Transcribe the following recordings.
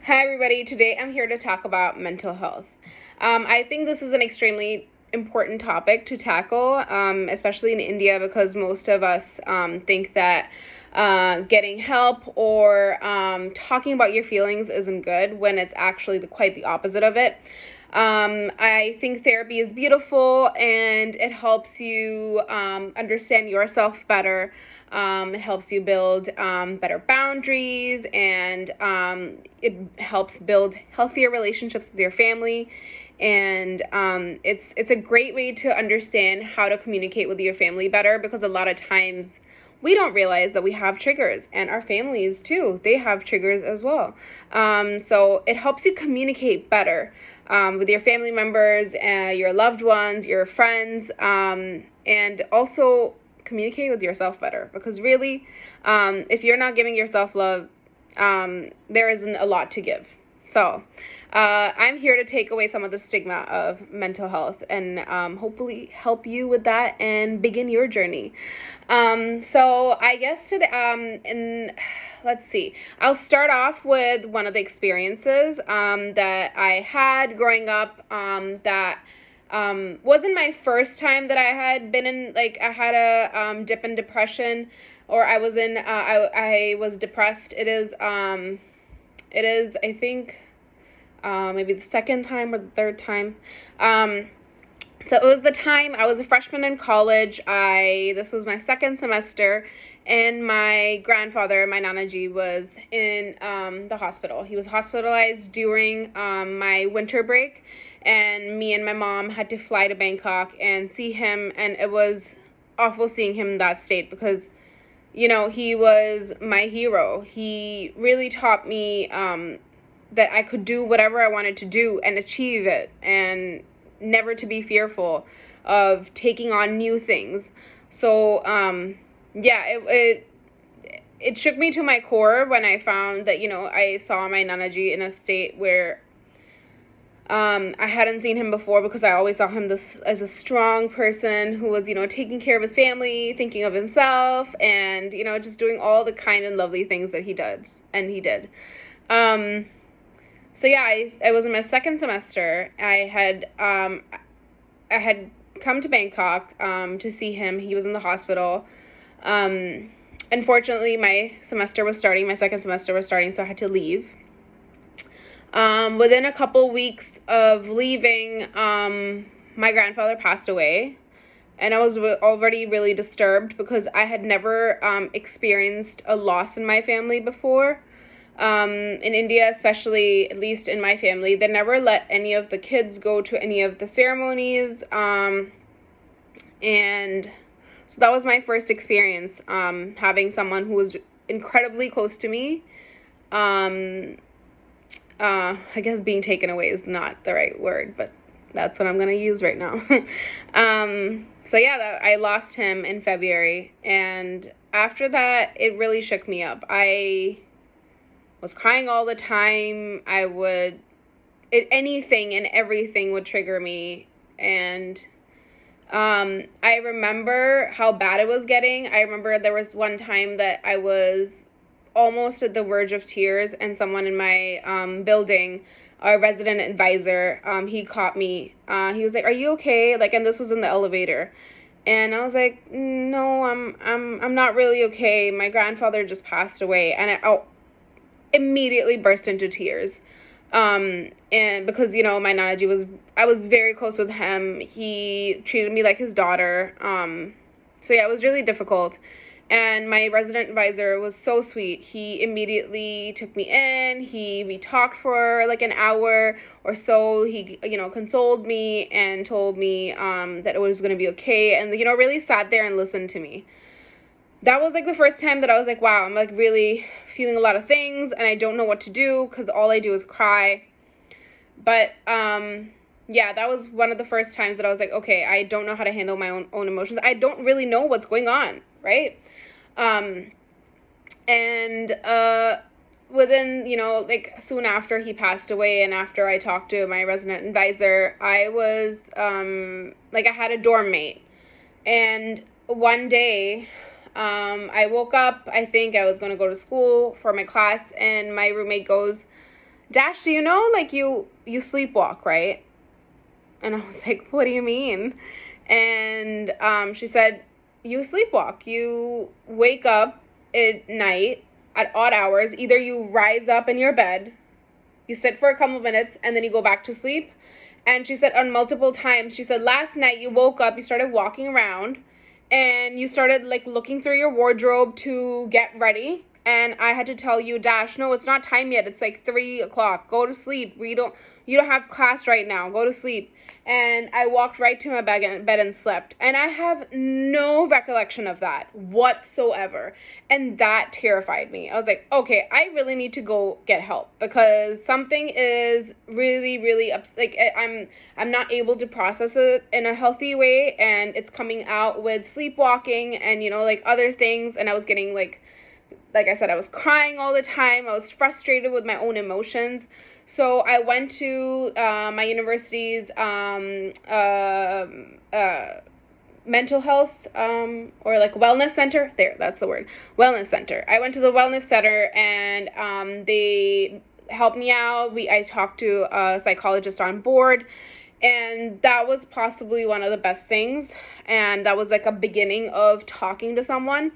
Hi, everybody. Today I'm here to talk about mental health. I think this is an extremely important topic to tackle, especially in India, because most of us think that getting help or talking about your feelings isn't good when it's actually quite the opposite of it. I think therapy is beautiful and it helps you understand yourself better. It helps you build better boundaries, and it helps build healthier relationships with your family. And it's a great way to understand how to communicate with your family better, because a lot of times we don't realize that we have triggers, and our families too, they have triggers as well. So it helps you communicate better with your family members, your loved ones, your friends, and also communicate with yourself better, because really, if you're not giving yourself love, there isn't a lot to give. So I'm here to take away some of the stigma of mental health and hopefully help you with that and begin your journey. So I guess today, let's see, I'll start off with one of the experiences that I had growing up that wasn't my first time that I had been in, like, I had a dip in depression, or I was in I was depressed. It is I think maybe the second time or the third time. So it was the time I was a freshman in college. This was my second semester, and my grandfather, my Nanaji, was in the hospital. He was hospitalized during my winter break, and me and my mom had to fly to Bangkok and see him, and it was awful seeing him in that state, because he was my hero. He really taught me that I could do whatever I wanted to do and achieve it, and never to be fearful of taking on new things. So yeah, it shook me to my core when I found that I saw my Nanaji in a state where I hadn't seen him before, because I always saw him as a strong person who was taking care of his family, thinking of himself, and just doing all the kind and lovely things that he does, and he did. So yeah, I was in my second semester. I had come to Bangkok to see him. He was in the hospital. Unfortunately, my second semester was starting, so I had to leave. Within a couple weeks of leaving, my grandfather passed away, and I was already really disturbed, because I had never experienced a loss in my family before. In India, especially, at least in my family, they never let any of the kids go to any of the ceremonies, and so that was my first experience, having someone who was incredibly close to me. I guess being taken away is not the right word, but that's what I'm going to use right now. So yeah, I lost him in February, and after that, it really shook me up. I was crying all the time. Anything and everything would trigger me, and I remember how bad it was getting. I remember there was one time that I was almost at the verge of tears, and someone in my building, our resident advisor, he caught me. He was like, "Are you okay?" Like, and this was in the elevator, and I was like, "No, I'm not really okay. My grandfather just passed away," and I immediately burst into tears. And because my Nanaji I was very close with him. He treated me like his daughter. So yeah, it was really difficult. And my resident advisor was so sweet. He immediately took me in. We talked for like an hour or so. He consoled me and told me that it was going to be okay, and really sat there and listened to me. That was like the first time that I was like, wow, I'm like really feeling a lot of things, and I don't know what to do, because all I do is cry. But yeah, that was one of the first times that I was like, okay, I don't know how to handle my own emotions. I don't really know what's going on, right? And within, like soon after he passed away, and after I talked to my resident advisor, I was like, I had a dorm mate, and one day I woke up, I think I was going to go to school for my class, and my roommate goes, Dash, do you know, like, you sleepwalk, right? And I was like, what do you mean? And she said, you sleepwalk. You wake up at night at odd hours. Either you rise up in your bed, you sit for a couple of minutes, and then you go back to sleep. And she said on multiple times, she said, last night you woke up, you started walking around, and you started like looking through your wardrobe to get ready. And I had to tell you, Dash, no, it's not time yet. It's like 3 o'clock. Go to sleep. You don't have class right now. Go to sleep. And I walked right to my bed and slept. And I have no recollection of that whatsoever. And that terrified me. I was like, okay, I really need to go get help because something is really, really like I'm not able to process it in a healthy way, and it's coming out with sleepwalking and like other things. And I was getting like I said, I was crying all the time. I was frustrated with my own emotions. So I went to my university's mental health or like wellness center. There, that's the word. Wellness center. I went to the wellness center, and they helped me out. I talked to a psychologist on board, and that was possibly one of the best things. And that was like a beginning of talking to someone.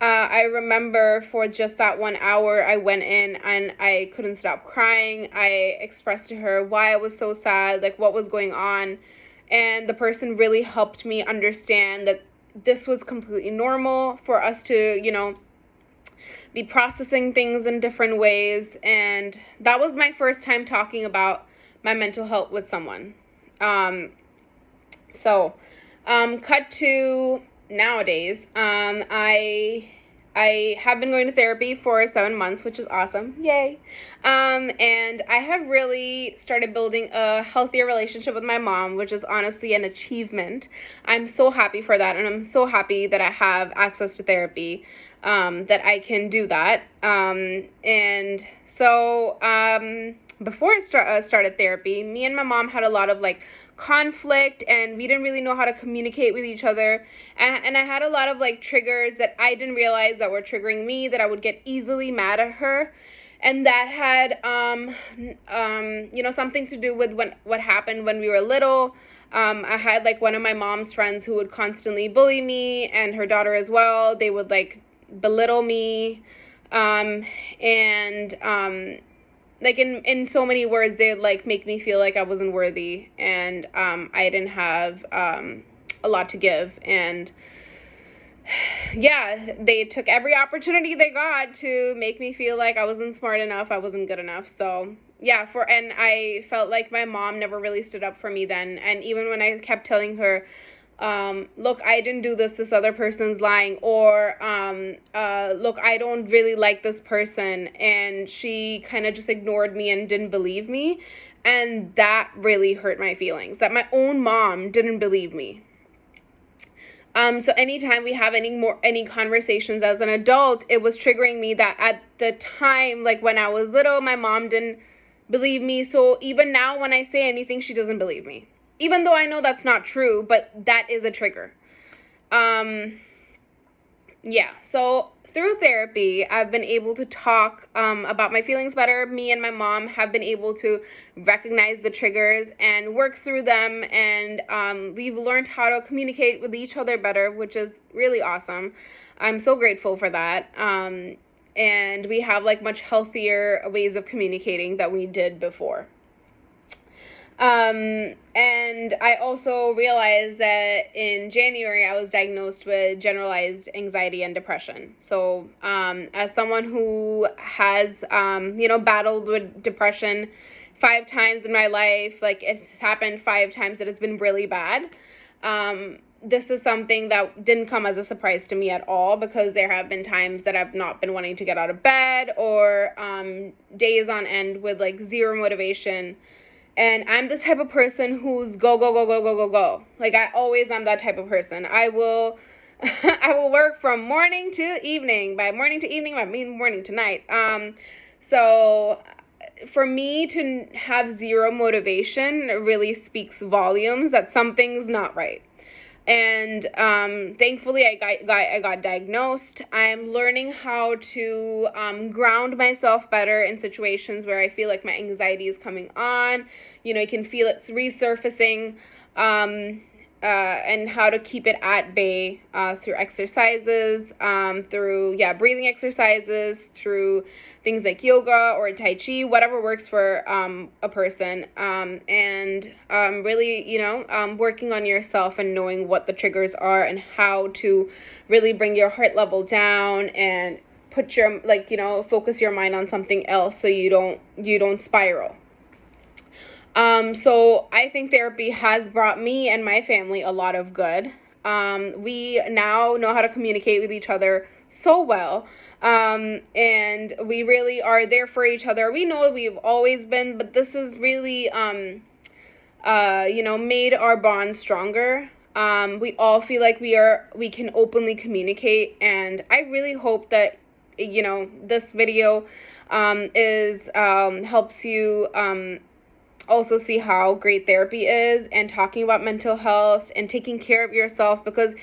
I remember for just that 1 hour, I went in and I couldn't stop crying. I expressed to her why I was so sad, like what was going on. And the person really helped me understand that this was completely normal for us to, be processing things in different ways. And that was my first time talking about my mental health with someone. Cut to nowadays, I have been going to therapy for 7 months, which is awesome. Yay. And I have really started building a healthier relationship with my mom, which is honestly an achievement. I'm so happy for that. And I'm so happy that I have access to therapy, that I can do that. Before I started therapy, me and my mom had a lot of like conflict, and we didn't really know how to communicate with each other, and I had a lot of like triggers that I didn't realize that were triggering me, that I would get easily mad at her. And that had something to do with what happened when we were little. I had like one of my mom's friends who would constantly bully me, and her daughter as well. They would like belittle me, like in so many words, they'd like make me feel like I wasn't worthy, and I didn't have a lot to give. And yeah, they took every opportunity they got to make me feel like I wasn't smart enough, I wasn't good enough. So yeah, and I felt like my mom never really stood up for me then. And even when I kept telling her, look, I didn't do this other person's lying, or look, I don't really like this person, and she kind of just ignored me and didn't believe me. And that really hurt my feelings, that my own mom didn't believe me. So anytime we have any conversations as an adult, it was triggering me that at the time, like when I was little, my mom didn't believe me. So even now when I say anything, she doesn't believe me. Even though I know that's not true, but that is a trigger. So through therapy, I've been able to talk about my feelings better. Me and my mom have been able to recognize the triggers and work through them. And we've learned how to communicate with each other better, which is really awesome. I'm so grateful for that. And we have like much healthier ways of communicating than we did before. And I also realized that in January, I was diagnosed with generalized anxiety and depression. So, as someone who has, battled with depression 5 times in my life, like it's happened 5 times that it's been really bad. This is something that didn't come as a surprise to me at all, because there have been times that I've not been wanting to get out of bed, or, days on end with like zero motivation. And I'm the type of person who's go, go, go, go, go, go, go. Like I always am that type of person. I will work from morning to evening. By morning to evening, I mean morning to night. So for me to have zero motivation really speaks volumes that something's not right. And thankfully I got diagnosed. I'm learning how to ground myself better in situations where I feel like my anxiety is coming on. You can feel it's resurfacing. And how to keep it at bay through exercises, through breathing exercises, through things like yoga or tai chi, whatever works for a person, and really working on yourself and knowing what the triggers are and how to really bring your heart level down and put your focus your mind on something else so you don't spiral. So I think therapy has brought me and my family a lot of good. We now know how to communicate with each other so well. And we really are there for each other. We know we've always been, but this has really, made our bond stronger. We all feel like we can openly communicate. And I really hope that, this video, helps you, also see how great therapy is and talking about mental health and taking care of yourself, because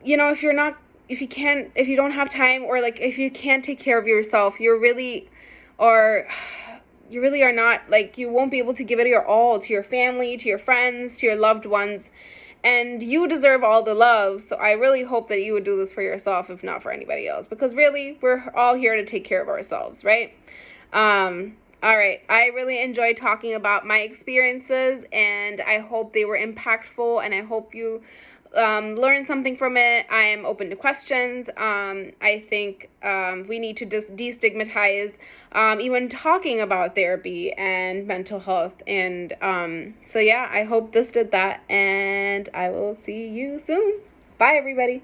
if you don't have time, or like if you can't take care of yourself, you really are not, like, you won't be able to give it your all to your family, to your friends, to your loved ones, and you deserve all the love. So I really hope that you would do this for yourself, if not for anybody else, because really we're all here to take care of ourselves, right? All right, I really enjoyed talking about my experiences, and I hope they were impactful, and I hope you learned something from it. I am open to questions. I think we need to just destigmatize even talking about therapy and mental health. And so, yeah, I hope this did that, and I will see you soon. Bye, everybody.